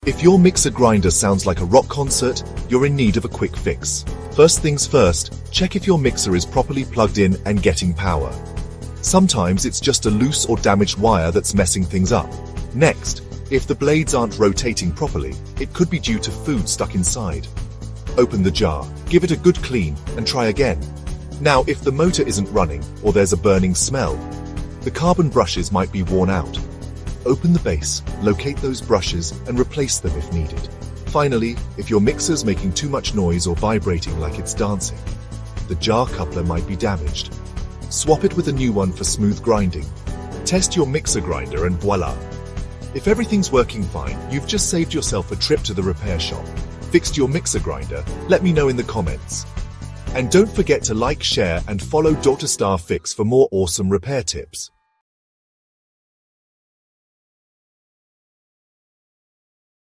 If your mixer grinder sounds like a rock concert, you're in need of a quick fix. First things first, check if your mixer is properly plugged in and getting power. Sometimes it's just a loose or damaged wire that's messing things up. Next, if the blades aren't rotating properly, it could be due to food stuck inside. Open the jar, give it a good clean, and try again. Now, if the motor isn't running or there's a burning smell, the carbon brushes might be worn out. Open the base, locate those brushes, and replace them if needed. Finally, if your mixer's making too much noise or vibrating like it's dancing, the jar coupler might be damaged. Swap it with a new one for smooth grinding. Test your mixer grinder and voila! If everything's working fine, you've just saved yourself a trip to the repair shop. Fixed your mixer grinder? Let me know in the comments. And don't forget to like, share, and follow Dr. Star Fix for more awesome repair tips.